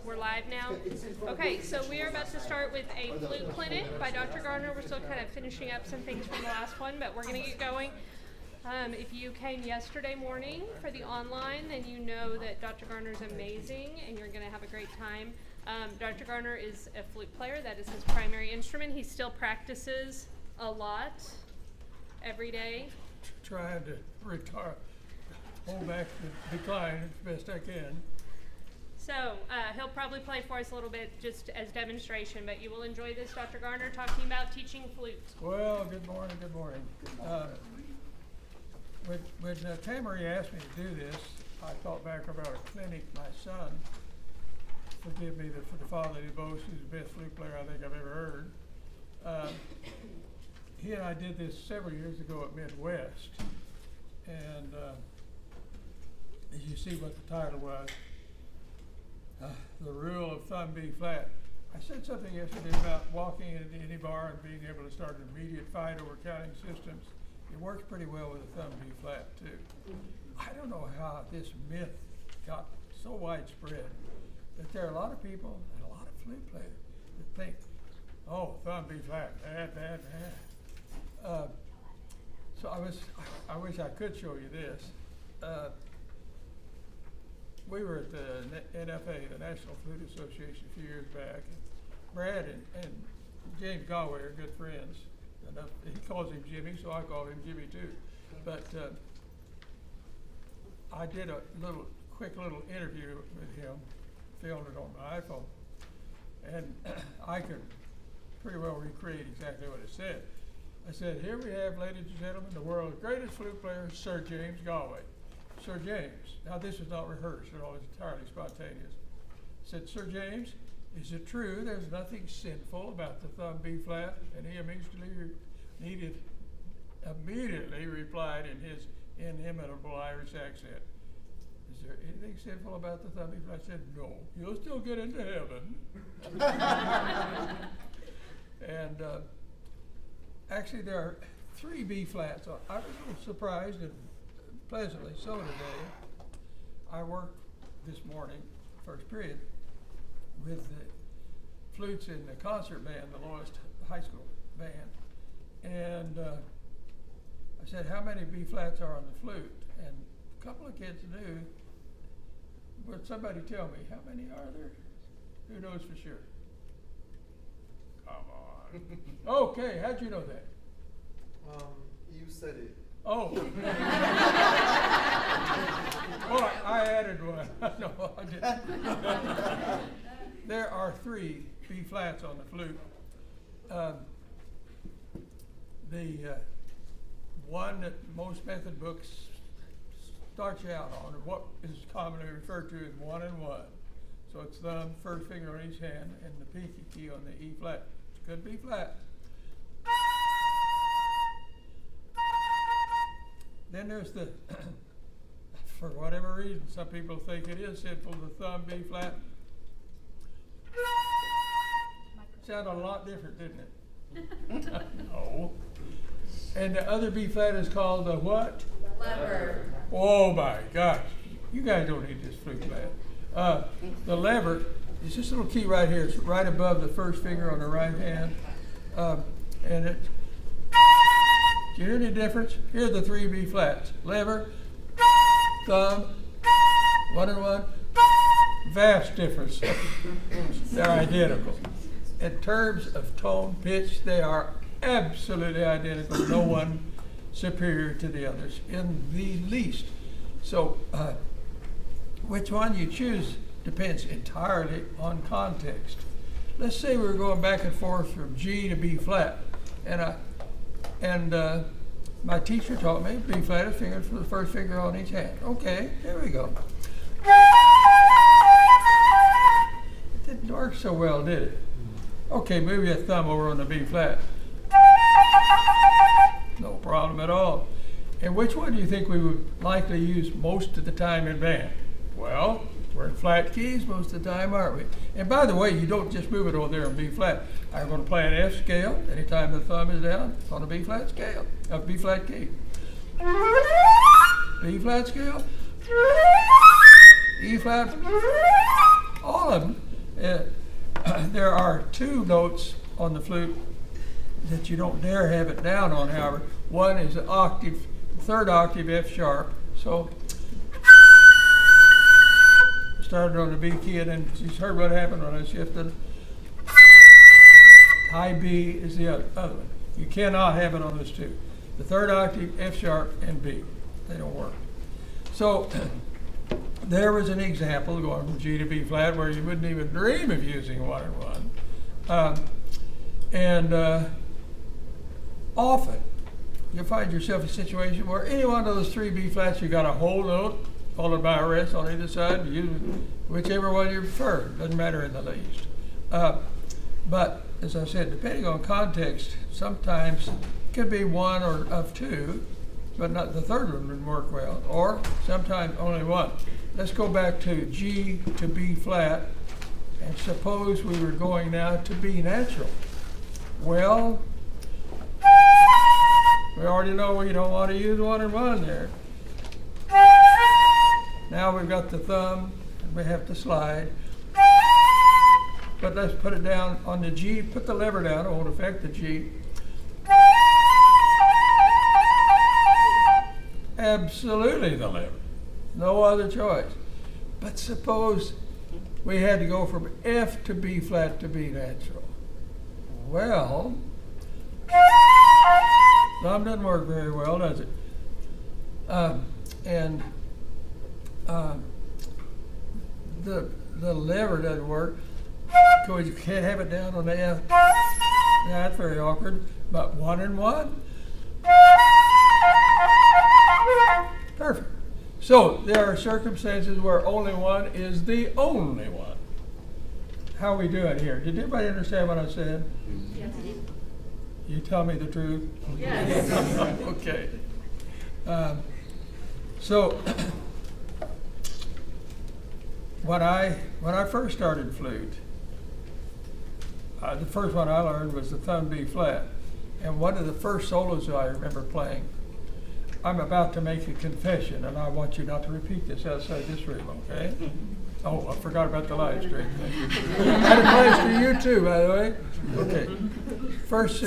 We're live now. Okay, so we are about to start with a flute clinic by Dr. Garner. We're still kind of finishing up some things from the last one, but we're going to get going. If you came yesterday morning for the online, then you know that Dr. Garner is amazing and you're going to have a great time. Dr. Garner is a flute player. That is his primary instrument. He still practices a lot every day. Trying to hold back the decline as best I can. So he'll probably play for us a little bit just as demonstration, but you will enjoy this, Dr. Garner, talking about teaching flute. Well, good morning. When Tamery asked me to do this, I thought back about a clinic my son, forgive me for the fatherly boast, who's the best flute player I think I've ever heard. He and I did this several years ago at Midwest, and as you see what the title was, the rule of thumb B flat. I said something yesterday about walking into any bar and being able to start an immediate fight over counting systems. It works pretty well with a thumb B flat too. I don't know how this myth got so widespread that there are a lot of people and a lot of flute players that think, oh, thumb B flat, bad. So I wish I could show you this. We were at the NFA, the National Flute Association, a few years back. And Brad and James Galway are good friends. He calls him Jimmy, so I call him Jimmy too. But I did a quick little interview with him, filmed it on my iPhone, and I could pretty well recreate exactly what it said. I said, here we have, ladies and gentlemen, the world's greatest flute player, Sir James Galway. Sir James, now this is not rehearsed at all, it's entirely spontaneous. I said, Sir James, is it true there's nothing sinful about the thumb B flat? And he immediately replied in his inimitable Irish accent, is there anything sinful about the thumb B flat? I said, no, you'll still get into heaven. And actually there are 3 B flats. I was a little surprised and pleasantly so today. I worked this morning, first period, with the flutes in the concert band, the lowest high school band. And I said, how many B flats are on the flute? And a couple of kids knew. Would somebody tell me, how many are there? Who knows for sure? Come on. Okay, how'd you know that? You said it. Oh. Well, I added one. No, I didn't. There are 3 B flats on the flute. The one that most method books start you out on, or what is commonly referred to as 1 and 1. So it's thumb, first finger on each hand, and the pinky key on the E flat. It's good B flat. Then there's the, for whatever reason, some people think it is simple, the thumb B flat. Sounded a lot different, didn't it? No. And the other B flat is called the what? Lever. Oh my gosh. You guys don't need this flute flat. The lever is this little key right here. It's right above the first finger on the right hand. And it, do you hear any difference? Here are the 3 B flats. Lever, thumb, 1 and 1. Vast difference. They're identical. In terms of tone, pitch, they are absolutely identical. No one superior to the others in the least. So which one you choose depends entirely on context. Let's say we're going back and forth from G to B flat, and my teacher taught me B flat is fingered for the first finger on each hand. Okay, there we go. It didn't work so well, did it? Okay, move your thumb over on the B flat. No problem at all. And which one do you think we would likely use most of the time in band? Well, we're in flat keys most of the time, aren't we? And by the way, you don't just move it over there on B flat. I'm going to play an F scale. Anytime the thumb is down, it's on a B flat scale, a B flat key. B flat scale, E flat, all of them. There are two notes on the flute that you don't dare have it down on, however. One is an octave, third octave F sharp. So started on the B key, and then you heard what happened when I shifted. High B is the other one. You cannot have it on those two. The third octave, F sharp, and B. They don't work. So there was an example going from G to B flat where you wouldn't even dream of using 1 and 1. Often you'll find yourself in a situation where any one of those three B flats, you got a whole note followed by a rest on either side. You use whichever one you prefer. Doesn't matter in the least. But as I said, depending on context, sometimes it could be one or of two, but not the third one would work well, or sometimes only one. Let's go back to G to B flat, and suppose we were going now to B natural. Well, we already know we don't want to use 1 and 1 there. Now we've got the thumb, and we have to slide. But let's put it down on the G, put the lever down, it won't affect the G. Absolutely the lever, no other choice. But suppose we had to go from F to B flat to B natural. Well, thumb doesn't work very well, does it? The lever doesn't work because you can't have it down on the F. That's very awkward. But 1 and 1. Perfect. So there are circumstances where only 1 is the only one. How are we doing here? Did everybody understand what I said? Yes. You tell me the truth? Yes. Okay. So when I first started flute, the first one I learned was the thumb B flat. And one of the first solos I remember playing, I'm about to make a confession, and I want you not to repeat this outside this room, okay? Oh, I forgot about the live stream. That applies to you too, by the way. Okay. First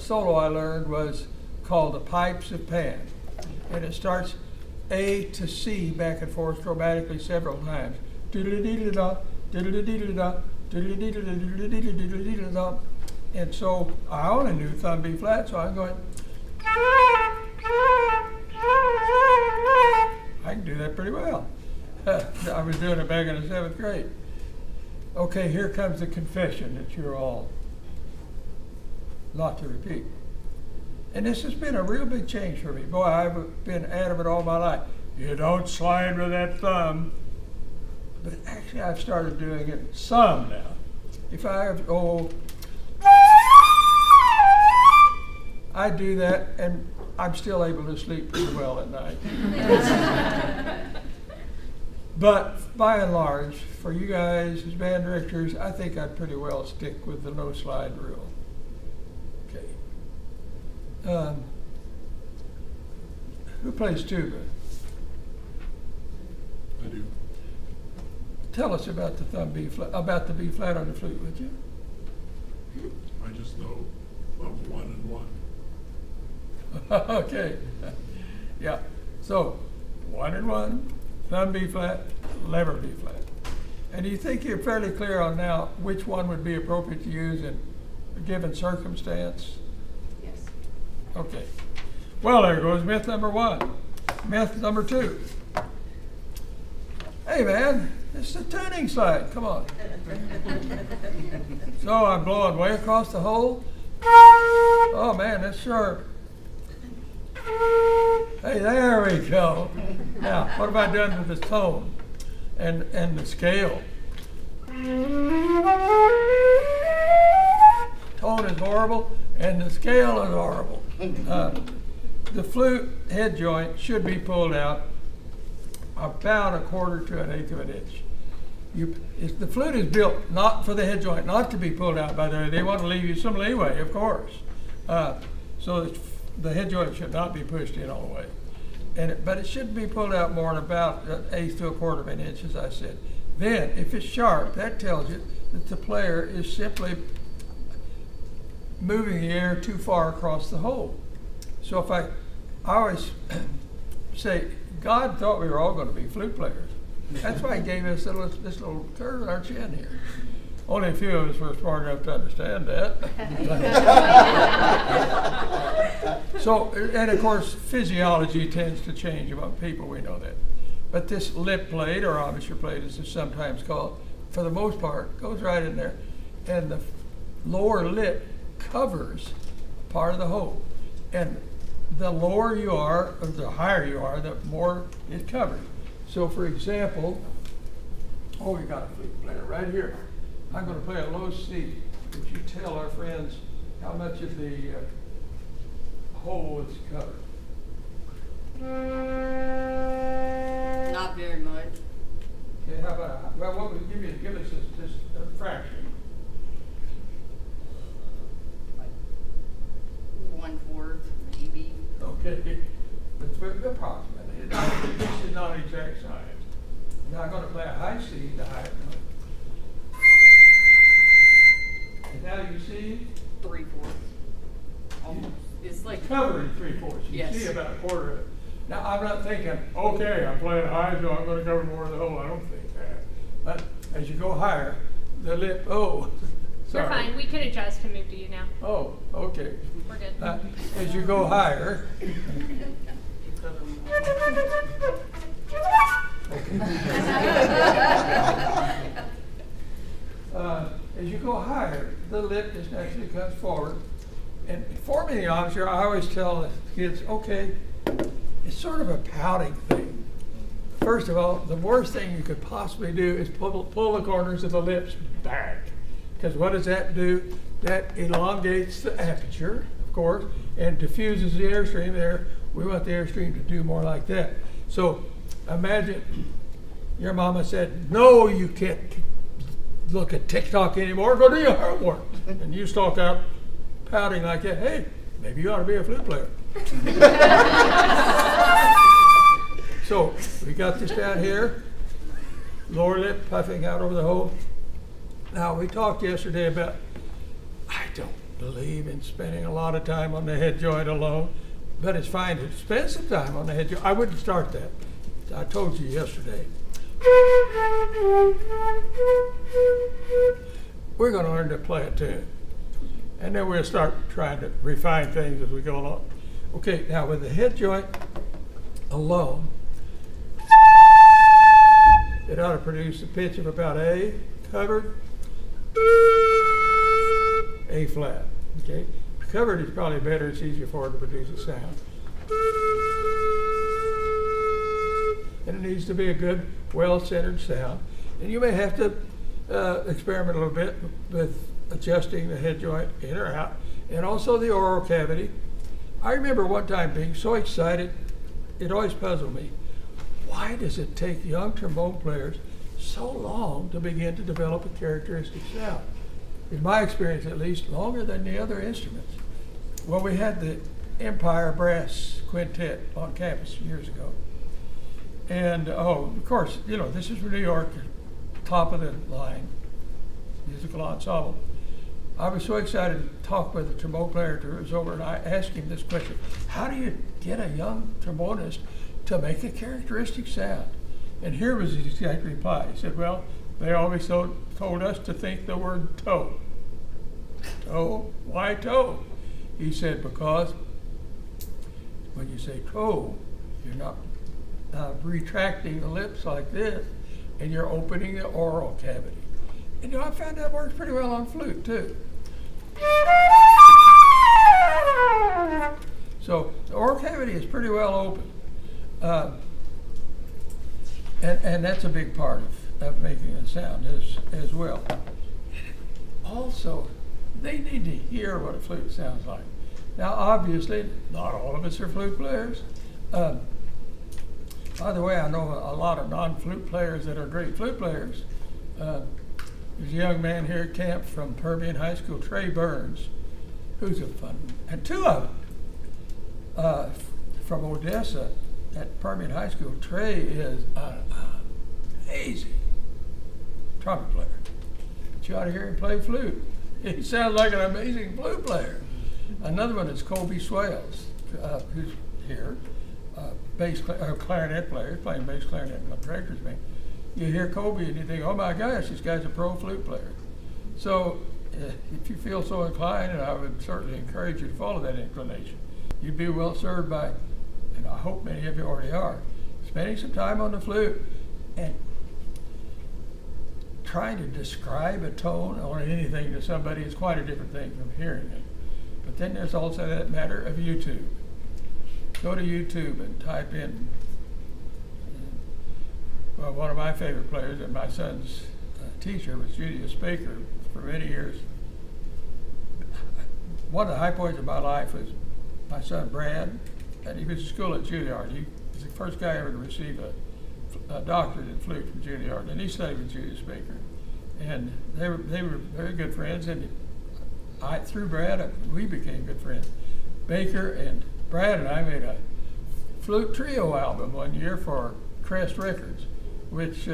solo I learned was called The Pipes of Pan. And it starts A to C back and forth chromatically several times. Diddle-a-diddle-da, diddle-a-diddle-da, diddle-a-diddle-da. And so I only knew thumb B flat, so I'm going. I can do that pretty well. I was doing it back in the 7th grade. Okay, here comes the confession that you're all not to repeat. And this has been a real big change for me. Boy, I've been adamant all my life. You don't slide with that thumb. But actually, I've started doing it some now. If I have, I do that, and I'm still able to sleep pretty well at night. But by and large, for you guys as band directors, I think I'd pretty well stick with the no slide rule. Okay. Who plays tuba? I do. Tell us about the thumb B flat, about the B flat on the flute, would you? I just know of 1 and 1. Okay. Yeah. So 1 and 1, thumb B flat, lever B flat. And do you think you're fairly clear on now which one would be appropriate to use in a given circumstance? Yes. Okay. Well, there goes myth number 1. Myth number 2. Hey man, it's the tuning slide. Come on. So I'm blowing way across the hole. Oh man, that's sharp. Hey, there we go. Now, what have I done with the tone and the scale? Tone is horrible, and the scale is horrible. The flute head joint should be pulled out about 1/4 to 1/8 of an inch. The flute is built not for the head joint not to be pulled out, by the way. They want to leave you some leeway, of course. So the head joint should not be pushed in all the way. But it should be pulled out more than about 1/8 to 1/4 of an inch, as I said. Then, if it's sharp, that tells you that the player is simply moving the air too far across the hole. So if I always say, God thought we were all going to be flute players. That's why he gave us this little curve in our chin here. Only a few of us were smart enough to understand that. So, and of course, physiology tends to change among people, we know that. But this lip plate, or embouchure plate as it's sometimes called, for the most part, goes right in there. And the lower lip covers part of the hole. And the lower you are, or the higher you are, the more it covers. So for example, we got a flute player right here. I'm going to play a low C. Would you tell our friends how much of the hole is covered? Not very much. Okay, how about, well, what would give us this fraction? Like 1/4, maybe. Okay, that's very approximately. This is not exact science. Now I'm going to play a high C, the higher note. And now you see 3/4. Almost. It's like covering 3/4. You Yes. see about a quarter of it. Now I'm not thinking, okay, I'm playing high, so I'm going to cover more of the hole. I don't think that. But as you go higher, the lip. Oh, sorry. You're fine. We can adjust and move to you now. Oh, okay. We're good. As you go higher. you cover more. As you go higher, the lip just naturally comes forward. And forming the embouchure, I always tell the kids, okay, it's sort of a pouting thing. First of all, the worst thing you could possibly do is pull the corners of the lips back. Because what does that do? That elongates the aperture, of course, and diffuses the airstream there. We want the airstream to do more like that. So imagine your mama said, no, you can't look at TikTok anymore, go do your homework. And you stalk out pouting like that, hey, maybe you ought to be a flute player. So we got this down here, lower lip puffing out over the hole. Now we talked yesterday about, I don't believe in spending a lot of time on the head joint alone, but it's fine to spend some time on the head joint. I wouldn't start that. I told you yesterday. We're going to learn to play a tune. And then we'll start trying to refine things as we go along. Okay, now with the head joint alone, it ought to produce a pitch of about A covered, A flat. Okay, covered is probably better. It's easier for it to produce a sound. And it needs to be a good, well-centered sound. And you may have to experiment a little bit with adjusting the head joint in or out, and also the oral cavity. I remember one time being so excited, it always puzzled me. Why does it take young trombone players so long to begin to develop a characteristic sound? In my experience, at least, longer than the other instruments. Well, we had the Empire Brass Quintet on campus years ago. And, of course, you know, this is New York, top of the line musical ensemble. I was so excited to talk with the trombone player who was over, and I asked him this question: how do you get a young trombonist to make a characteristic sound? And here was his exact reply. He said, well, they always told us to think the word toe. Toe? Why toe? He said, because when you say toe, you're not retracting the lips like this, and you're opening the oral cavity. And you know, I found that works pretty well on flute too. So the oral cavity is pretty well open. And that's a big part of making a sound as well. Also, they need to hear what a flute sounds like. Now, obviously, not all of us are flute players. By the way, I know a lot of non-flute players that are great flute players. There's a young man here at camp from Permian High School, Trey Burns, who's a fun, and two of them from Odessa at Permian High School. Trey is amazing trumpet player. But you ought to hear him play flute. He sounds like an amazing flute player. Another one is Colby Swales, who's here, clarinet player, playing bass clarinet in the director's band. You hear Colby and you think, oh my gosh, this guy's a pro flute player. So if you feel so inclined, and I would certainly encourage you to follow that inclination, you'd be well served by, and I hope many of you already are, spending some time on the flute and trying to describe a tone or anything to somebody is quite a different thing from hearing it. But then there's also that matter of YouTube. Go to YouTube and type in, well, one of my favorite players and my son's teacher was Julius Baker for many years. One of the high points of my life was my son Brad, and he was in school at Juilliard. He was the first guy ever to receive a doctorate in flute from Juilliard, and he studied with Julius Baker. And they were very good friends, and through Brad, we became good friends. Baker and Brad and I made a flute trio album one year for Crest Records, which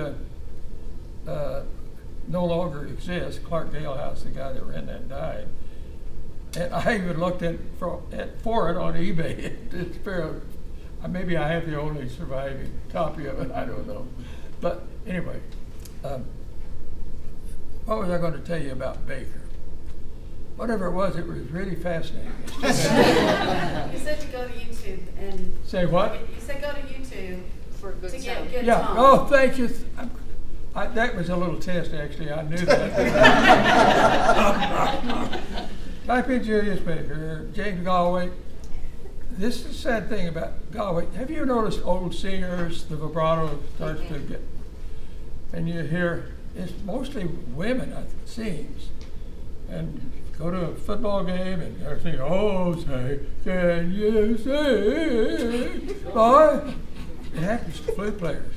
no longer exists. Clark Galehouse, the guy that ran that, died. And I even looked for it on eBay. Maybe I have the only surviving copy of it, I don't know. But anyway, what was I going to tell you about Baker? Whatever it was really fascinating. You said to go to YouTube and... Say what? You said go to YouTube For a good to sound. get good Yeah. tone. Oh, thank you. That was a little test, actually. I knew that. Type in Julius Baker, James Galway. This is the sad thing about Galway. Have you noticed old singers, the vibrato starts to get, and you hear, it's mostly women, it seems. And go to a football game and they're singing, oh, say, can you sing? Boy, it happens to flute players.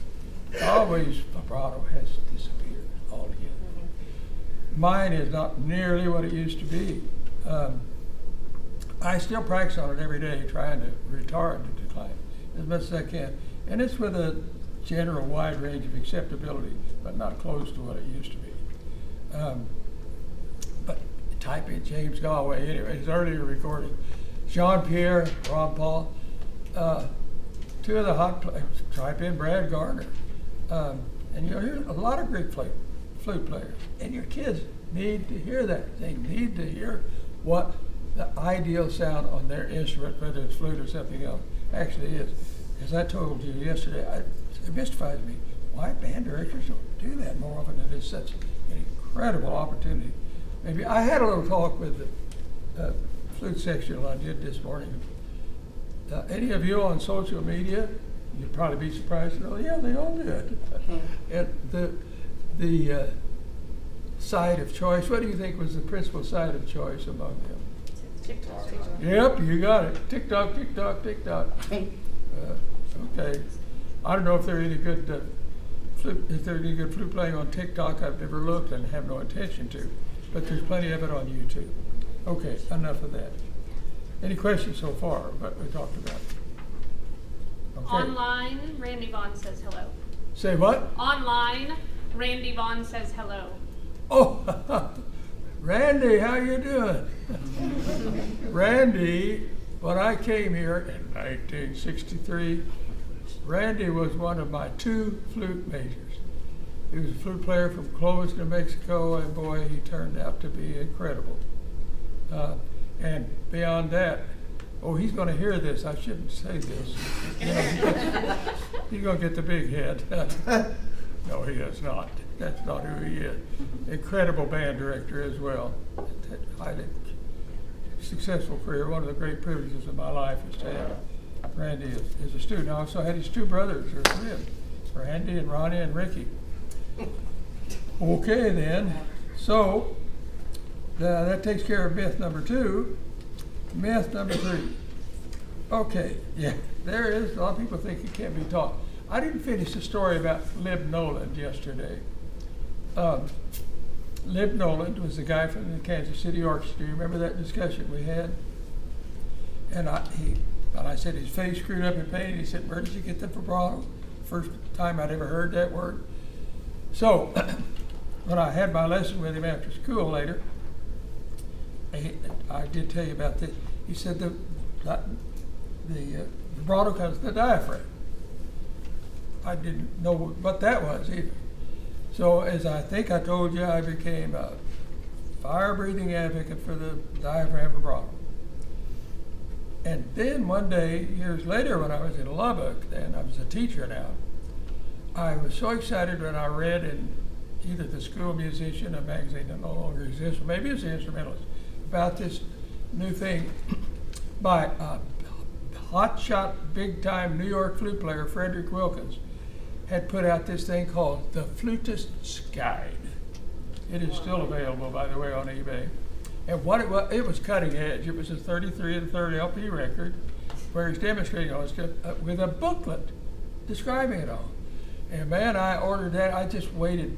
Always vibrato has disappeared altogether. Mine is not nearly what it used to be. I still practice on it every day, trying to retard the decline as much as I can. And it's with a general wide range of acceptability, but not close to what it used to be. But type in James Galway, anyway, his earlier recording. Jean-Pierre, Ron Paul, two of the hot players. Type in Brad Garner. And you'll hear a lot of great flute players. And your kids need to hear that. They need to hear what the ideal sound on their instrument, whether it's flute or something else, actually is. As I told you yesterday, it mystifies me why band directors don't do that more often. It is such an incredible opportunity. Maybe I had a little talk with the flute section I did this morning. Any of you on social media, you'd probably be surprised to know, yeah, they all do it. And the site of choice, what do you think was the principal site of choice among them? TikTok. Yep, you got it. TikTok, TikTok, TikTok. Okay. I don't know if there are any good flute playing on TikTok. I've never looked and have no intention to, but there's plenty of it on YouTube. Okay, enough of that. Any questions so far what we talked about? Okay. Online, Randy Vaughn says hello. Say what? Online, Randy Vaughn says hello. Oh, Randy, how you doing? Randy, when I came here in 1963, Randy was one of my 2 flute majors. He was a flute player from Clovis, New Mexico, and boy, he turned out to be incredible. And beyond that, oh, he's going to hear this. I shouldn't say this. He's going to get the big head. No, he is not. That's not who he is. Incredible band director as well. Highly successful career. One of the great privileges of my life is to have Randy as a student. I also had his 2 brothers, or 3 of them, Randy and Ronnie and Ricky. Okay then, so that takes care of myth number 2. Myth number 3. Okay, yeah, there is. A lot of people think it can't be taught. I didn't finish the story about Lib Noland yesterday. Lib Noland was the guy from the Kansas City Orchestra. Do you remember that discussion we had? And I said his face screwed up in pain. He said, "Where did you get the vibrato?" First time I'd ever heard that word. So when I had my lesson with him after school later, I did tell you about this. He said the vibrato comes from the diaphragm. I didn't know what that was either. So as I think I told you, I became a fire-breathing advocate for the diaphragm vibrato. And then one day, years later, when I was in Lubbock, and I was a teacher now, I was so excited when I read in either the School Musician, a magazine that no longer exists, or maybe it's the Instrumentalist, about this new thing by hotshot, big-time New York flute player Frederick Wilkins had put out this thing called The Flutist's Guide. It is still available, by the way, on eBay. And what it was cutting edge. It was a 33 and 30 LP record where he's demonstrating all this stuff with a booklet describing it all. And man, I ordered that. I just waited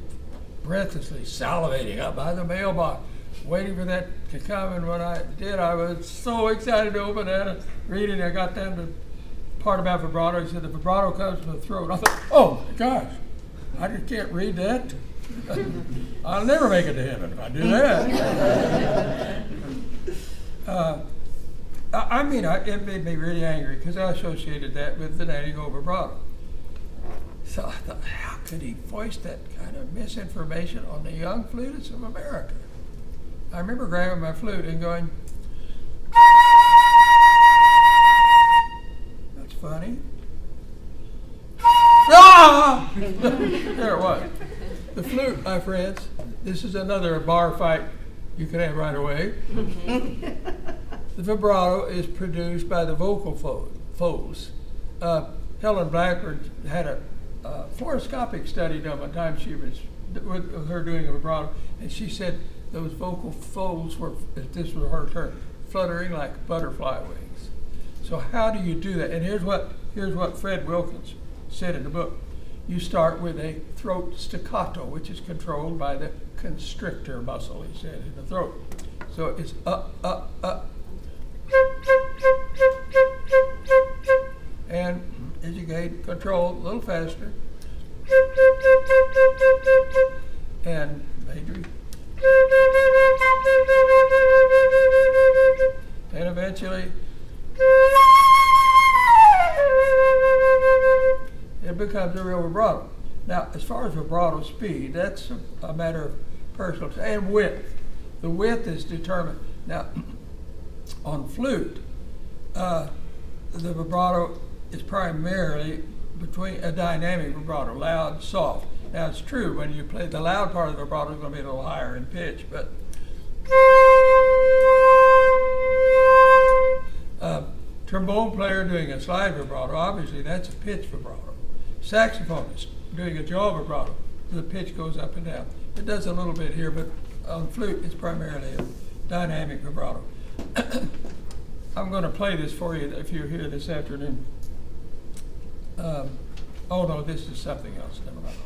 breathlessly, salivating up by the mailbox, waiting for that to come. And when I did, I was so excited to open that and read it. I got down to part about vibrato. He said the vibrato comes from the throat. I thought, oh my gosh, I just can't read that. I'll never make it to heaven if I do that. It made me really angry because I associated that with the Danny Go vibrato. So I thought, how could he voice that kind of misinformation on the young flutists of America? I remember grabbing my flute and going, that's funny. Ah! There it was. The flute, my friends, this is another bar fight you can have right away. The vibrato is produced by the vocal folds. Helen Blackburn had a fluoroscopic study done one time she was with her doing a vibrato, and she said those vocal folds were, if this was her term, fluttering like butterfly wings. So how do you do that? And here's what Fred Wilkins said in the book. You start with a throat staccato, which is controlled by the constrictor muscle, he said, in the throat. So it's up, up, up. And as you gain control, a little faster. And maybe. And eventually, it becomes a real vibrato. Now, as far as vibrato speed, that's a matter of personal, and width. The width is determined. Now, on flute, the vibrato is primarily between a dynamic vibrato, loud, soft. Now, it's true, when you play the loud part of the vibrato, it's going to be a little higher in pitch, but trombone player doing a slide vibrato, obviously that's a pitch vibrato. Saxophonist doing a jaw vibrato, the pitch goes up and down. It does a little bit here, but on flute it's primarily a dynamic vibrato. I'm going to play this for you if you're here this afternoon. Oh no, this is something else, never mind.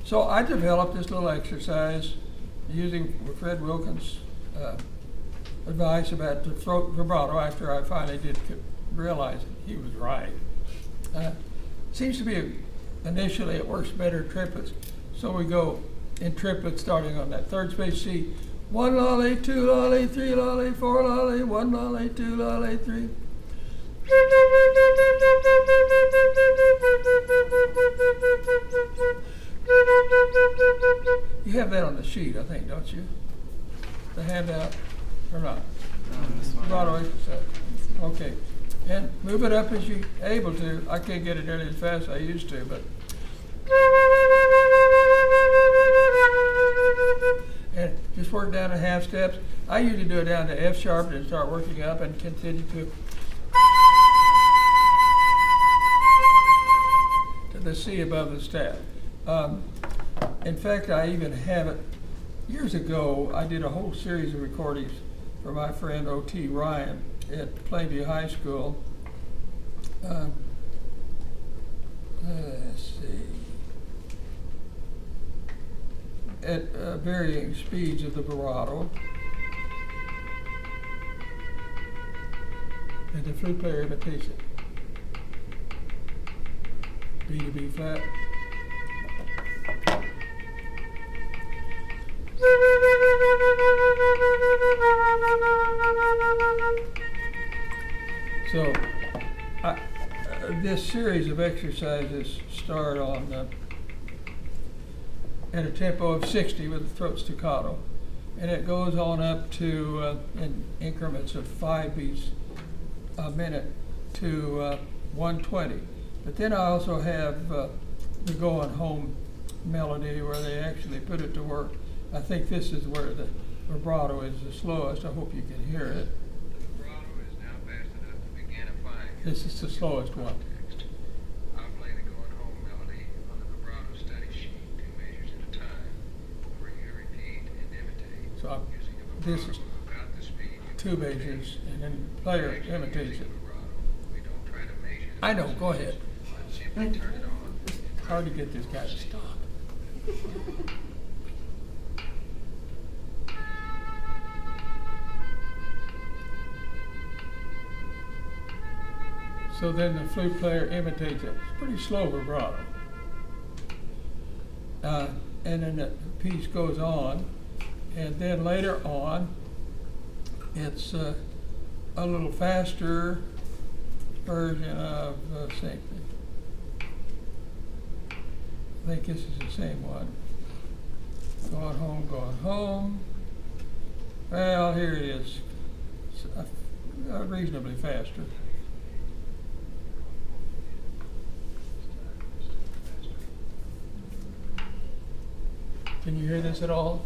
So I developed this little exercise using Fred Wilkins' advice about the throat vibrato after I finally did realize that he was right. Seems to be initially it works better triplets. So we go in triplets starting on that third space C. 1 lolly, 2 lolly, 3 lolly, 4 lolly, 1 lolly, 2 lolly, 3. You have that on the sheet, I think, don't you? The handout, or not? Vibrato exercise. Okay. And move it up as you're able to. I can't get it nearly as fast as I used to, but. And just work down to half steps. I usually do it down to F sharp and start working up and continue to the C above the staff. In fact, I even have it. Years ago, I did a whole series of recordings for my friend O.T. Ryan at Plainview High School. Let's see. At varying speeds of the vibrato. And the flute player imitation. B to B flat. So, this series of exercises start on at a tempo of 60 with the throat staccato, and it goes on up to in increments of 5 beats a minute to 120. But then I also have the going home melody where they actually put it to work. I think this is where the vibrato is the slowest. I hope you can hear it. The vibrato is now fast enough to begin applying. This is the slowest one. Context. I'll play the going home melody on the vibrato study sheet 2 measures at a time for you to repeat and imitate. So using a this vibrato is of about the speed you 2 measures, and then the player Actually, imitates using it. vibrato, we don't try to measure the I know, go dosage, ahead. but simply turn it on. It's hard to get this guy to stop. So then the flute player imitates it. It's pretty slow vibrato. And then the piece goes on, and then later on, it's a little faster version of the same thing. I think this is the same one. Going home, going home. Well, here it is. It's reasonably faster. Can you hear this at all?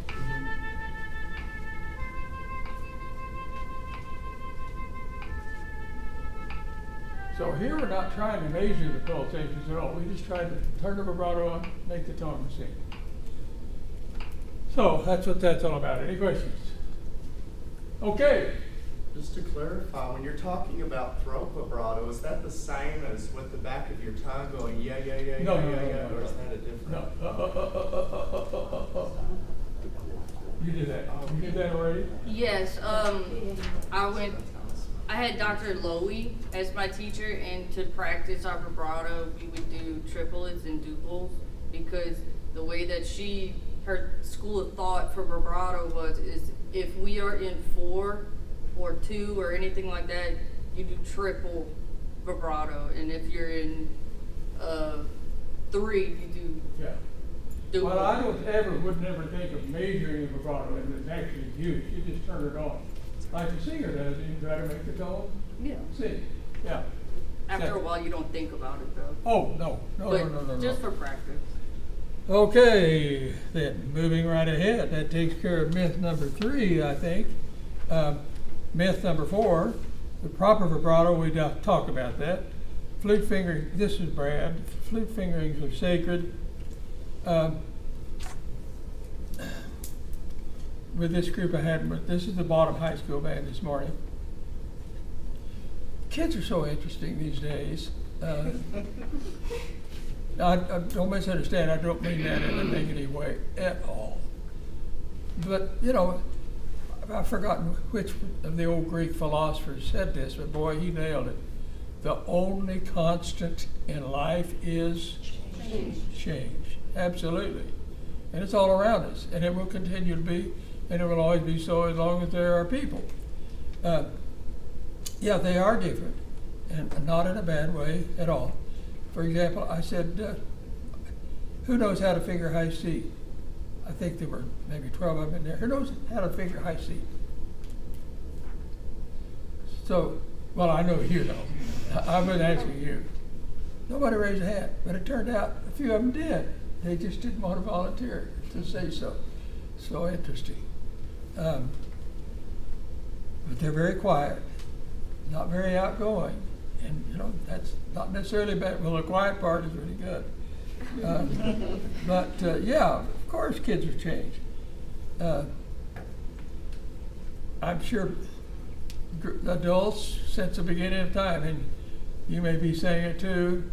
So here we're not trying to measure the pulsations at all. We just try to turn the vibrato on, make the tone sing. So that's what that's all about. Any questions? Okay. Just to clarify, when you're talking about throat vibrato, is that the same as with the back of your tongue going yeah, yeah, yeah, No, yeah, no, yeah, no, yeah, no, or is no. that a different? No. You did that. You did that already? Yes, I had Dr. Lowy as my teacher, and to practice our vibrato, we would do triplets and duples, because the way that her school of thought for vibrato is if we are in 4 or 2 or anything like that, you do triple vibrato, and if you're in 3, you do Yeah. duple. Well, I would never think of measuring the vibrato and it's actually used. You just turn it on. Like the singer does, you try to make the tone Yeah. sing. Yeah. After a while, you don't think about it though. Oh, no. No, But no, no, no. just for practice. Okay, then moving right ahead. That takes care of myth number 3, I think. Myth number 4, the proper vibrato, we talk about that. Flute fingering, this is Brad. Flute fingerings are sacred. With this group I had, this is the bottom high school band this morning. Kids are so interesting these days. I don't misunderstand, I don't mean that in a negative way at all. But, you know, I've forgotten which of the old Greek philosophers said this, but boy, he nailed it. The only constant in life is change. Absolutely. And it's all around us, and it will continue to be, and it will always be so as long as there are people. Yeah, they are different, and not in a bad way at all. For example, I said, who knows how to figure high C? I think there were maybe 12 of them in there. Who knows how to figure high C? So, well, I know you know. I've been asking you. Nobody raised a hand, but it turned out a few of them did. They just didn't want to volunteer to say so. So interesting. But they're very quiet, not very outgoing. And, you know, that's not necessarily bad. Well, the quiet part is really good. But yeah, of course kids have changed. I'm sure adults since the beginning of time, and you may be saying it too,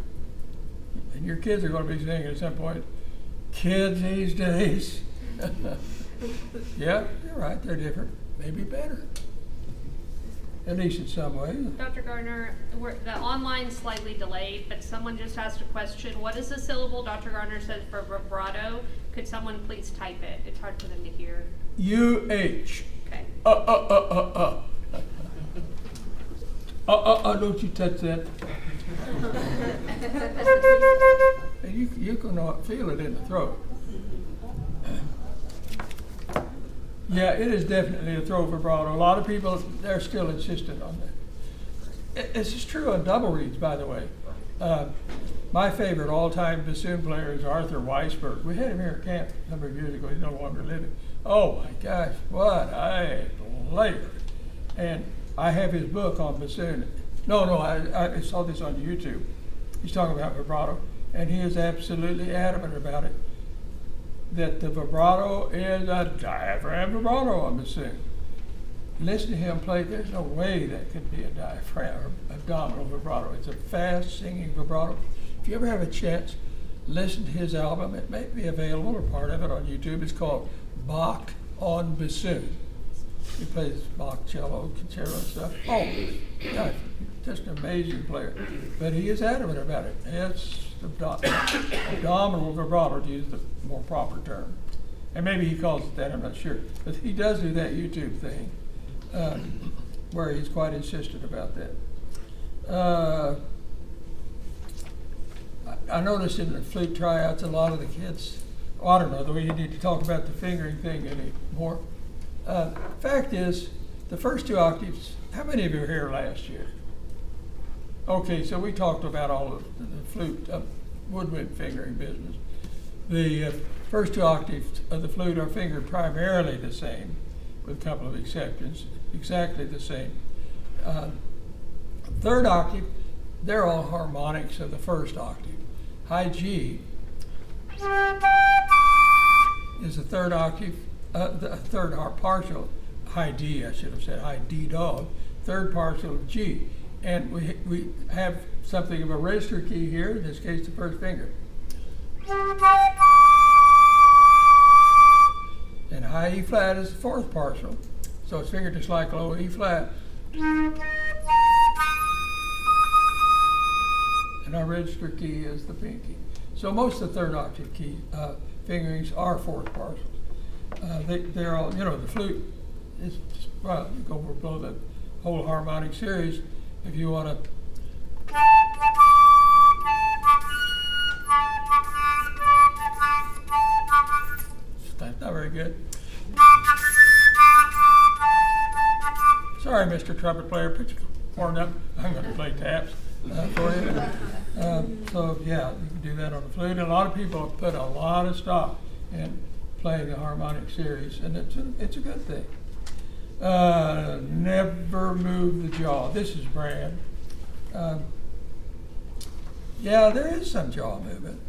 and your kids are going to be saying it at some point, kids these days. Yeah, you're right, they're different, maybe better. at least in some way. Dr. Garner, the online's slightly delayed, but someone just asked a question. What is the syllable Dr. Garner said for vibrato? Could someone please type it? It's hard for them to hear. UH. Okay. Don't you touch that. You can feel it in the throat. Yeah, it is definitely a throat vibrato. A lot of people, they're still insistent on that. This is true on double reeds, by the way. My favorite all-time bassoon player is Arthur Weisberg. We had him here at camp a number of years ago. He's no longer living. Oh my gosh, what a player. And I have his book on bassoon. I saw this on YouTube. He's talking about vibrato, and he is absolutely adamant about it, that the vibrato is a diaphragm vibrato on bassoon. Listen to him play, there's no way that could be a diaphragm or abdominal vibrato. It's a fast singing vibrato. If you ever have a chance, listen to his album. It may be available, or part of it, on YouTube. It's called Bach on Bassoon. He plays Bach, cello, concerto and stuff. Oh, gosh, just an amazing player. But he is adamant about it. It's abdominal vibrato, to use the more proper term. And maybe he calls it that, I'm not sure. But he does do that YouTube thing where he's quite insistent about that. I noticed in the flute tryouts, a lot of the kids, I don't know, do we need to talk about the fingering thing anymore? Fact is, the first two octaves, how many of you were here last year? Okay, so we talked about all of the flute, woodwind fingering business. The first two octaves of the flute are fingered primarily the same, with a couple of exceptions, exactly the same. Third octave, they're all harmonics of the first octave. High G is the third octave, the third partial, high D, I should have said, high D dog, third partial of G. And we have something of a register key here, in this case the first finger. And high E flat is the fourth partial, so it's fingered just like low E flat. And our register key is the pinky. So most of the third octave key fingerings are fourth partials. They're all, the flute is, well, you go below the whole harmonic series if you want to. That's not very good. Sorry, Mr. Trumpet Player, put your horn up. I'm going to play taps for you. So yeah, you can do that on the flute. And a lot of people put a lot of stock in playing the harmonic series, and it's a good thing. Never move the jaw. This is Brad. Yeah, there is some jaw movement.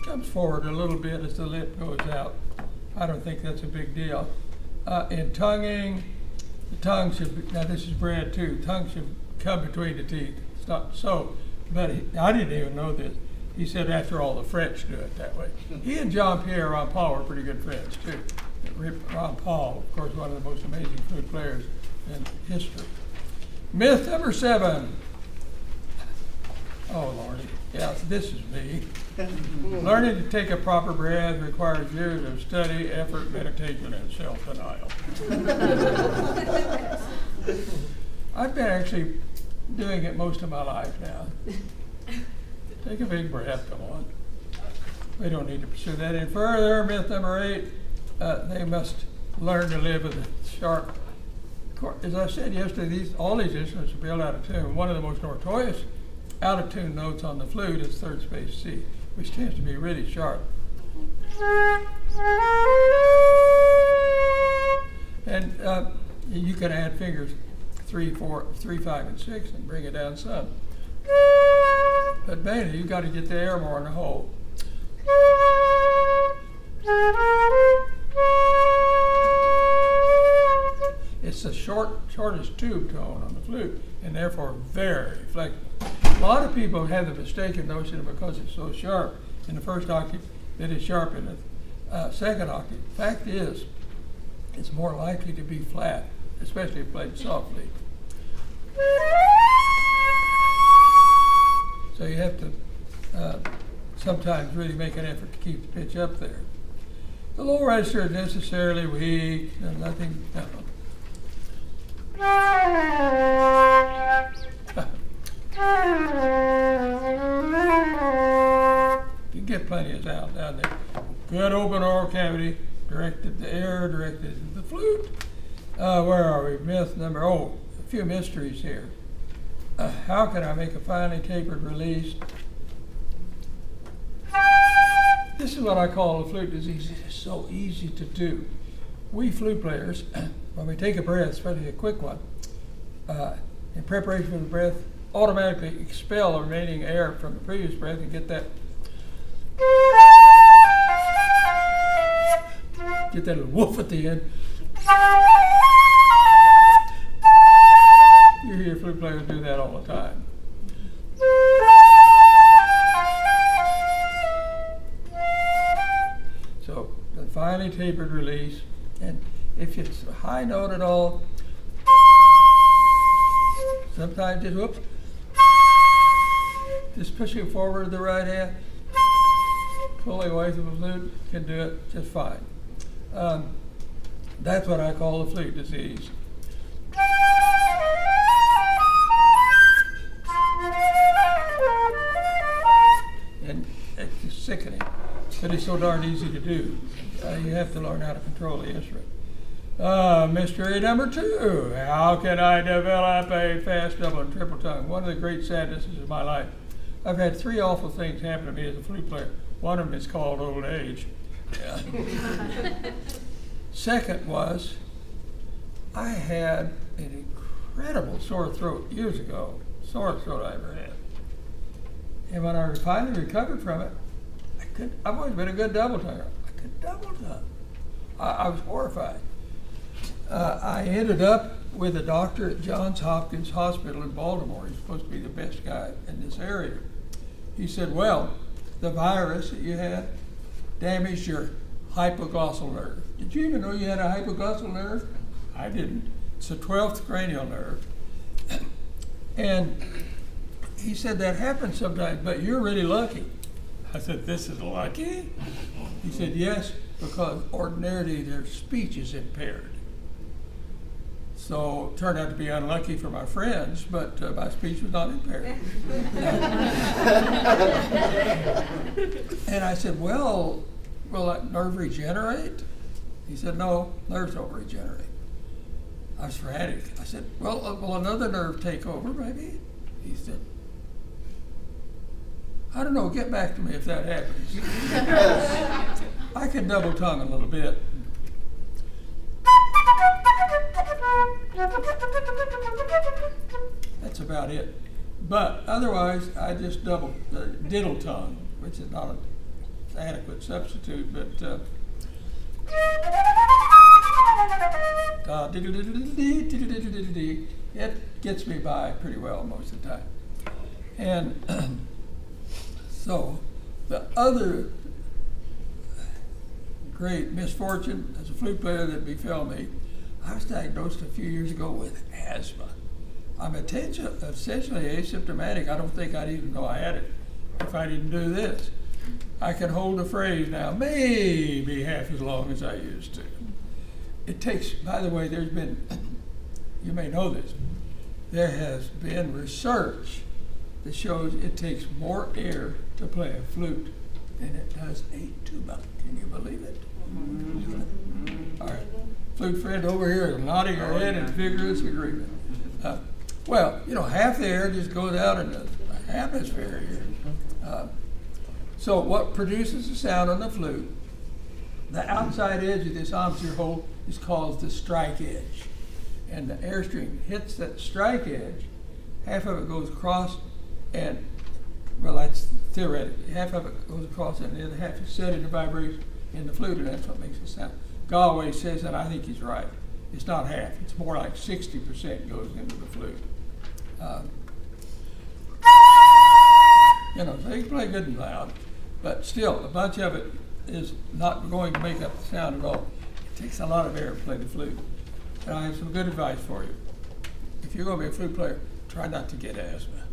Comes forward a little bit as the lip goes out. I don't think that's a big deal. In tonguing, the tongue should be, now this is Brad too, tongue should come between the teeth. Stop. So, but I didn't even know this. He said after all, the French do it that way. He and Jean-Pierre Rampal are pretty good friends too. Rampal, of course, one of the most amazing flute players in history. Myth number 7. Oh Lordy, yeah, this is me. Learning to take a proper breath requires years of study, effort, meditation, and self-denial. I've been actually doing it most of my life now. Take a big breath, come on. We don't need to pursue that any further. Myth number 8, they must learn to live with a sharp. As I said yesterday, all these instruments are built out of tune. One of the most notorious out of tune notes on the flute is third space C, which tends to be really sharp. And you can add fingers 3, 4, 3, 5, and 6 and bring it down some. But mainly, you've got to get the air more in the hole. It's the shortest tube tone on the flute, and therefore very flexible. A lot of people have the mistaken notion that because it's so sharp in the first octave, that it's sharp in the second octave. Fact is, is more likely to be flat, especially if played softly. So you have to sometimes really make an effort to keep the pitch up there. The low register is necessarily weak, and nothing. You get plenty of sound down there. Good open oral cavity, directed the air, directed to the flute. Where are we? Myth number, a few mysteries here. How can I make a finely tapered release? This is what I call the flute disease. It is so easy to do. We flute players, when we take a breath, especially a quick one, in preparation for the breath, automatically expel the remaining air from the previous breath and get that little woof at the end. You hear flute players do that all the time. So the finely tapered release, and if it's a high note at all, sometimes just whoops, just pushing forward with the right hand, pulling away from the flute can do it just fine. That's what I call the flute disease. And it's sickening, but it's so darn easy to do. You have to learn how to control the instrument. Mystery number 2. How can I develop a fast double and triple tongue? One of the great sadnesses of my life. I've had 3 awful things happen to me as a flute player. One of them is called old age. Yeah. Second was, I had an incredible sore throat years ago. Sorest throat I ever had. And when I finally recovered from it, I've always been a good double tonguer. I could double tongue. I was horrified. I ended up with a doctor at Johns Hopkins Hospital in Baltimore. He's supposed to be the best guy in this area. He said, well, the virus that you had damaged your hypoglossal nerve. Did you even know you had a hypoglossal nerve? I didn't. It's the 12th cranial nerve. And he said that happens sometimes, but you're really lucky. I said, this is lucky? He said, yes, because ordinarily their speech is impaired. So it turned out to be unlucky for my friends, but my speech was not impaired. And I said, well, will that nerve regenerate? He said, no, nerves don't regenerate. I was frantic. I said, well, will another nerve take over maybe? He said, I don't know, get back to me if that happens. I can double tongue a little bit. That's about it. But otherwise, I just diddle tongue, which is not an adequate substitute, but it gets me by pretty well most of the time. And so the other great misfortune as a flute player that befell me, I was diagnosed a few years ago with asthma. I'm essentially asymptomatic. I don't think I'd even know I had it if I didn't do this. I can hold a phrase now maybe half as long as I used to. It takes, by the way, there's been, you may know this, there has been research that shows it takes more air to play a flute than it does a tuba. Can you believe it? All right. Flute friend over here is nodding her head in vigorous agreement. Well, half the air just goes out in the atmosphere here. So what produces the sound on the flute, the outside edge of this armature hole is called the strike edge. And the airstream hits that strike edge, half of it goes across, and, well, that's theoretically, half of it goes across and the other half is set into vibration in the flute, and that's what makes it sound. Galway says that, I think he's right. It's not half, it's more like 60% goes into the flute. So you can play good and loud, but still, a bunch of it is not going to make up the sound at all. It takes a lot of air to play the flute. And I have some good advice for you. If you're going to be a flute player, try not to get asthma.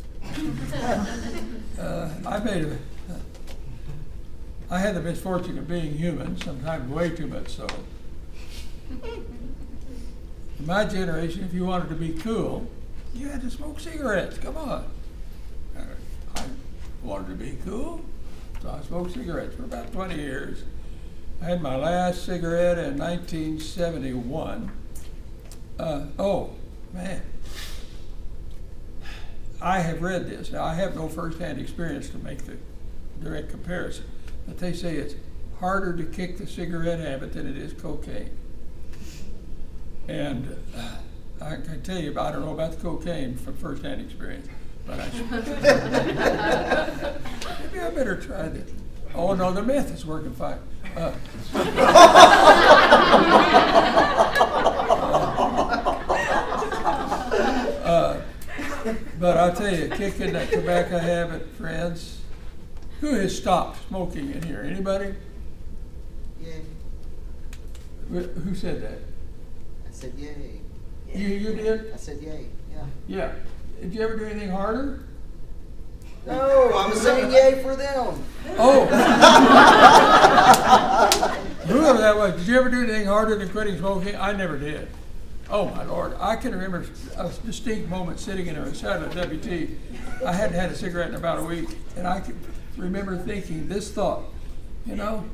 I had the misfortune of being human, sometimes way too much so. In my generation, if you wanted to be cool, you had to smoke cigarettes. Come on. I wanted to be cool, so I smoked cigarettes for about 20 years. I had my last cigarette in 1971. Oh, man. I have read this. Now, I have no first-hand experience to make the direct comparison, but they say it's harder to kick the cigarette habit than it is cocaine. And I can tell you, I don't know about the cocaine from first-hand experience, but maybe I better try this. Oh, no, the meth is working fine. But I'll tell you, kicking that tobacco habit, friends. Who has stopped smoking in here? Anybody? Yay. Who said that? I said yay. You did? I said yay. Yeah. Yeah. Did you ever do anything harder? No, I was saying yay for them. Oh. Whoever that was, did you ever do anything harder than quitting smoking? I never did. Oh my Lord. I can remember a distinct moment sitting in a recital at WT. I hadn't had a cigarette in about a week, and I could remember thinking this thought, you know,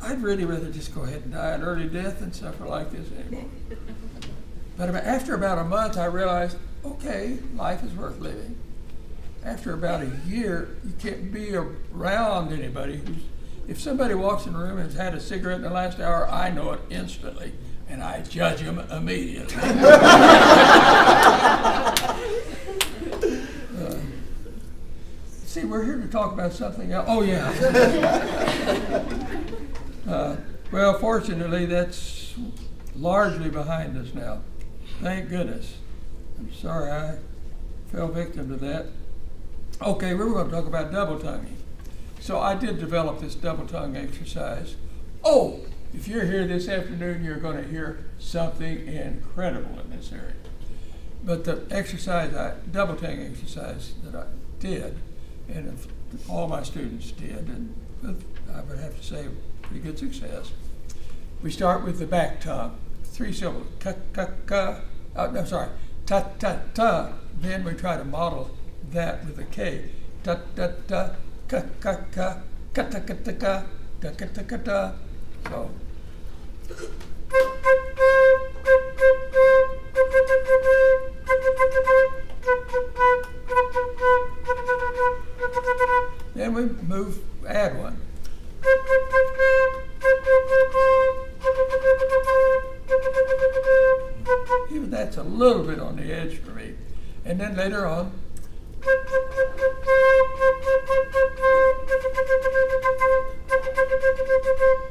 I'd really rather just go ahead and die an early death than suffer like this anymore. But after about a month, I realized, okay, life is worth living. After about a year, you can't be around anybody who's, if somebody walks in the room and has had a cigarette in the last hour, I know it instantly, and I judge them immediately. See, we're here to talk about something else. Oh, yeah. Well, fortunately, that's largely behind us now. Thank goodness. I'm sorry I fell victim to that. Okay, we're going to talk about double tonguing. So I did develop this double tongue exercise. Oh, if you're here this afternoon, you're going to hear something incredible in this area. But the double tongue exercise that I did, and all my students did, and I would have to say pretty good success. We start with the back tongue, 3 syllables, ka, no, sorry, ta, ta, ta. Then we try to model that with a K, ta, ta, ta, ka, ka, ka, ka, ta, ka, ta, ka, ta, ka, ta, ka, ta. So. Then we add one. Even that's a little bit on the edge for me. And then later on,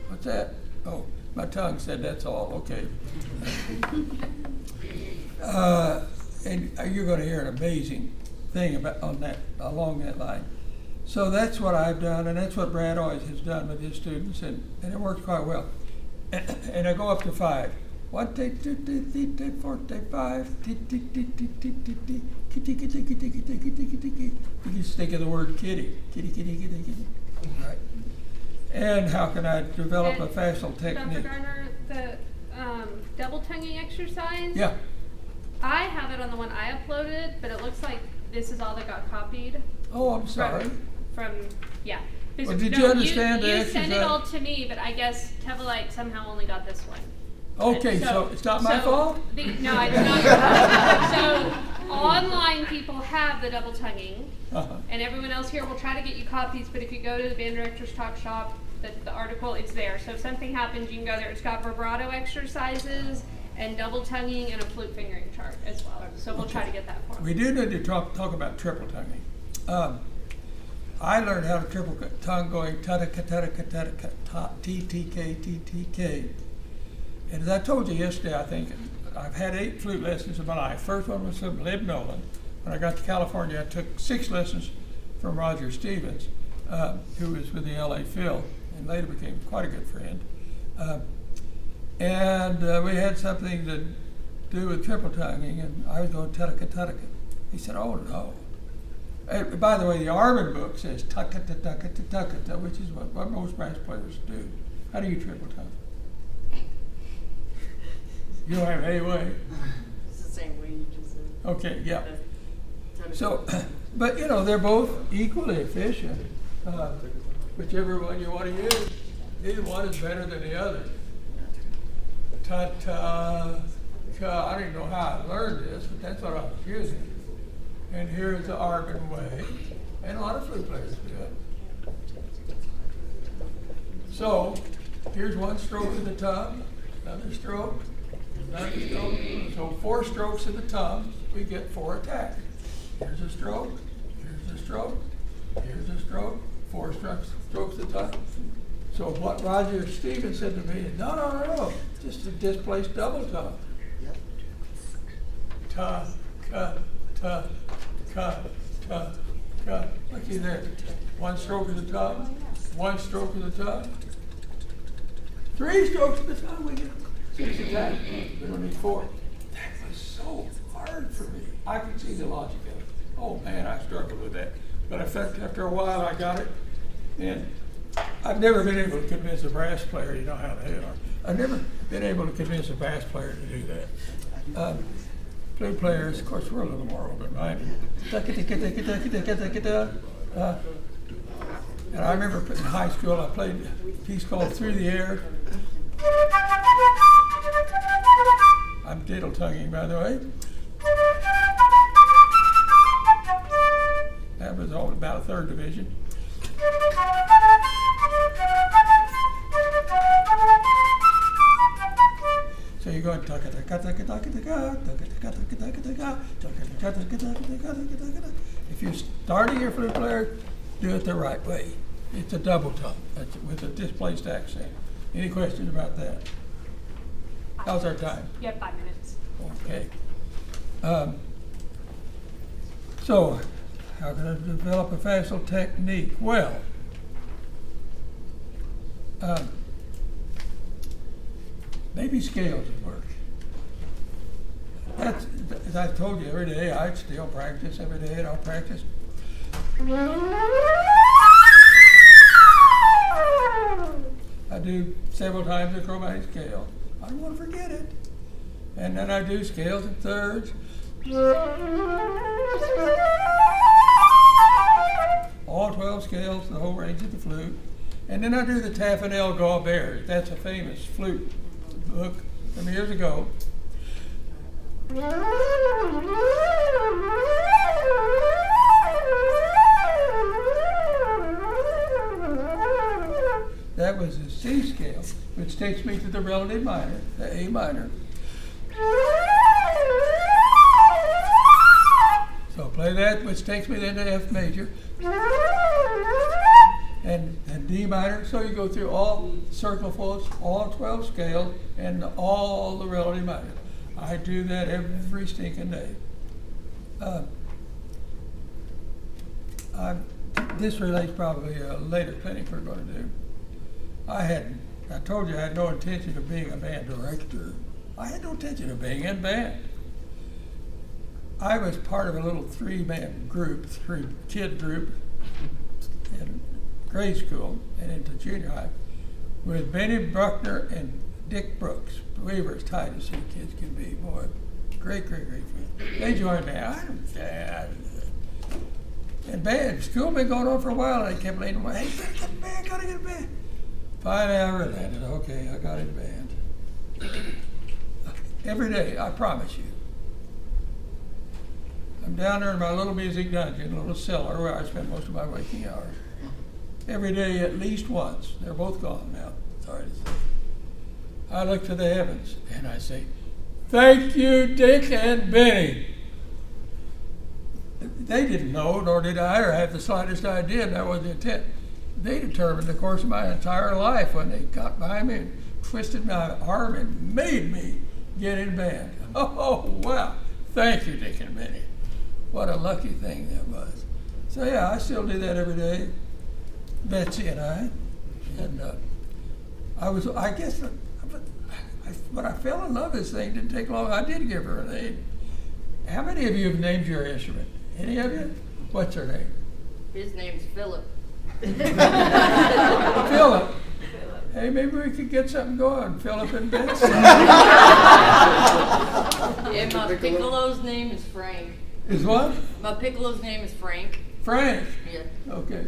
what's that? Oh, my tongue said that's all. Okay. And you're going to hear an amazing thing along that line. So that's what I've done, and that's what Brad always has done with his students, and it works quite well. And I go up to 5. 1, 2, 3, 4, 5. You just think of the word kitty. Kitty, kitty, kitty, kitty. Right. And how can I develop a facile technique? Dr. Garner, the double tonguing exercise. Yeah. I have it on the one I uploaded, but it looks like this is all that got copied. Oh, I'm sorry. Yeah. Well, did you understand the You exercise? sent it all to me, but I guess Tevelite somehow only got this one. Okay, so it's not my fault? No, I did not. So online people have the double tonguing, and everyone else here will try to get you copies, but if you go to the Band Directors Talk Shop, the article, it's there. So if something happens, you can go there. It's got vibrato exercises and double tonguing and a flute fingering chart as well. So we'll try to get that for you. We do need to talk about triple tonguing. I learned how to triple tongue going T-T-K. And as I told you yesterday, I think I've had 8 flute lessons in my life. First one was from Lib Nolan. When I got to California, I took 6 lessons from Roger Stevens, who was with the LA Phil and later became quite a good friend. And we had something to do with triple tonguing, and I was going tucka. He said, oh no. And by the way, the Armin book says tucka, which is what most brass players do. How do you triple tongue? You don't have any way. It's the same way you just said. Okay, yeah. That's So, but you know, they're both equally efficient. Whichever one you want to use, neither one is better than the other. Ta-ta, ka. I don't even know how I learned this, but that's what I was using. And here's the Armin way, and a lot of flute players do it. So, here's one stroke in the tongue, another stroke, another stroke. So 4 strokes in the tongue, we get 4 attacks. Here's a stroke, here's a stroke, here's a stroke, 4 strokes in the tongue. So what Roger Stevens said to me, no, just a displaced double tongue. Ta, ka, ta, ka, ta, ka. Looky there. 1 stroke of the tongue, 1 stroke of the tongue. 3 strokes of the tongue, we get 6 attacks. We don't need 4. That was so hard for me. I could see the logic of it. Oh man, I struggled with that. But I felt after a while I got it. And I've never been able to convince a brass player, you know how they are. I've never been able to convince a bass player to do that. Flute players, of course, we're a little more open-minded. And I remember in high school, I played a piece called Through the Air. I'm diddle-tonguing, by the way. That was all about a 3rd division. So you're going taka taka taka taka taka taka taka taka taka taka taka. If you're starting your flute player, do it the right way. It's a double tongue with a displaced accent. Any questions about that? How's our time? You have 5 minutes. Okay. So, how can I develop a facile technique? Well, maybe scales would work. That's, as I told you, every day I still practice every day, and I'll practice. I do several times a chromatic scale. I don't want to forget it. And then I do scales and thirds. All 12 scales, the whole range of the flute. And then I do the Taffanel Gaubert. That's a famous flute book from years ago. That was the C scale, which takes me to the relative minor, the A minor. So play that, which takes me then to F major. And D minor. So you go through all circlefuls, all 12 scales, and all the relative minor. I do that every stinking day. This relates probably a later clinic we're going to do. I told you I had no intention of being a band director. I had no intention of being in band. I was part of a little 3-man group, 3-kid group in grade school and into junior high with Benny Bruckner and Dick Brooks. We were as tight as 2 kids can be, boy. Great friends. They joined me. And band, school been going on for a while, and they kept leaning away. Hey, gotta get a band, gotta get a band. Finally, I landed. Okay, I got in band. Every day, I promise you. I'm down there in my little music dungeon, a little cellar where I spend most of my waking hours. Every day, at least once. They're both gone now. Sorry to say. I look to the heavens and I say, "Thank you, Dick and Benny." They didn't know, nor did I, or have the slightest idea that was the intent. They determined the course of my entire life when they got behind me and twisted my arm and made me get in band. Oh, wow. Thank you, Dick and Benny. What a lucky thing that was. So, yeah, I still do that every day. Betsy and I. And I guess But I fell in love with this thing. Didn't take long. I did give her a name. How many of you have named your instrument? Any of you? What's her name? His name's Philip. Philip. Hey, maybe we could get something going. Philip and Betsy. And my piccolo's name is Frank. Is what? My piccolo's name is Frank. Frank. Yeah. Okay.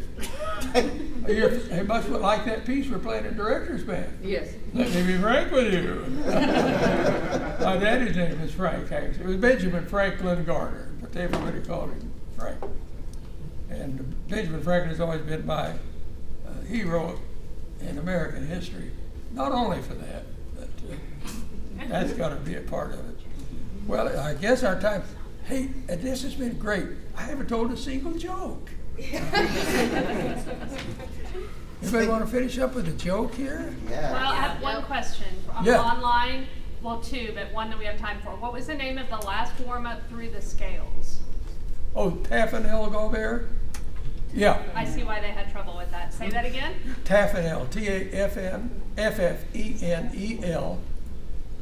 He must like that piece we're playing in Director's Band. Yes. Let me be frank with you. My daddy's name is Frank, actually. It was Benjamin Franklin Garner, but everybody called him Frank. And Benjamin Franklin has always been my hero in American history. Not only for that, but that's got to be a part of it. Well, I guess our time. Hey, this has been great. I haven't told a single joke. Anybody want to finish up with a joke here? Yeah. Well, I have one question. Yeah. Online, well, two, but one that we have time for. What was the name of the last warm-up through the scales? Oh, Taffanel Gobert? Yeah. I see why they had trouble with that. Say that again? Taffanel, T-A-F-N-F-F-E-N-E-L,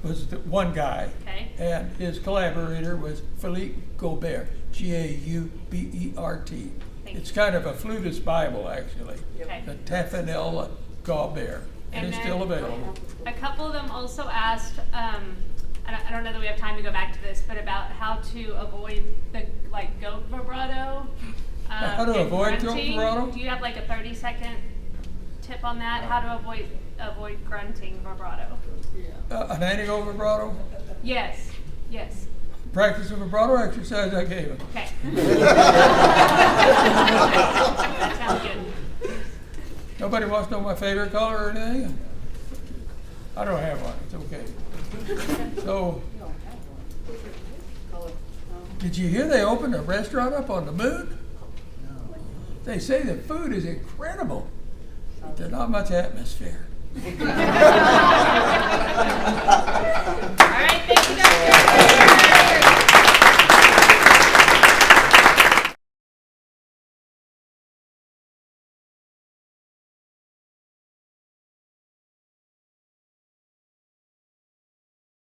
was the one guy. Okay. And his collaborator was Philippe Gobert, G-A-U-B-E-R-T. Thank It's you. kind of a flutist Bible, actually. Okay. The Taffanel Gobert. And it's then still available. A couple of them also asked, I don't know that we have time to go back to this, but about how to avoid the goat vibrato. How to and avoid goat grunting. vibrato? Do you have like a 30-second tip on that? How to avoid grunting vibrato? An anti-goat vibrato? Yes. Yes. Practice a vibrato exercise I gave him. Okay. Sounds good. Nobody wants to know my favorite color or anything? I don't have one. It's okay. So, did you hear they opened a restaurant up on the moon? They say the food is incredible, but there's not much atmosphere. All right, thank you, Dr.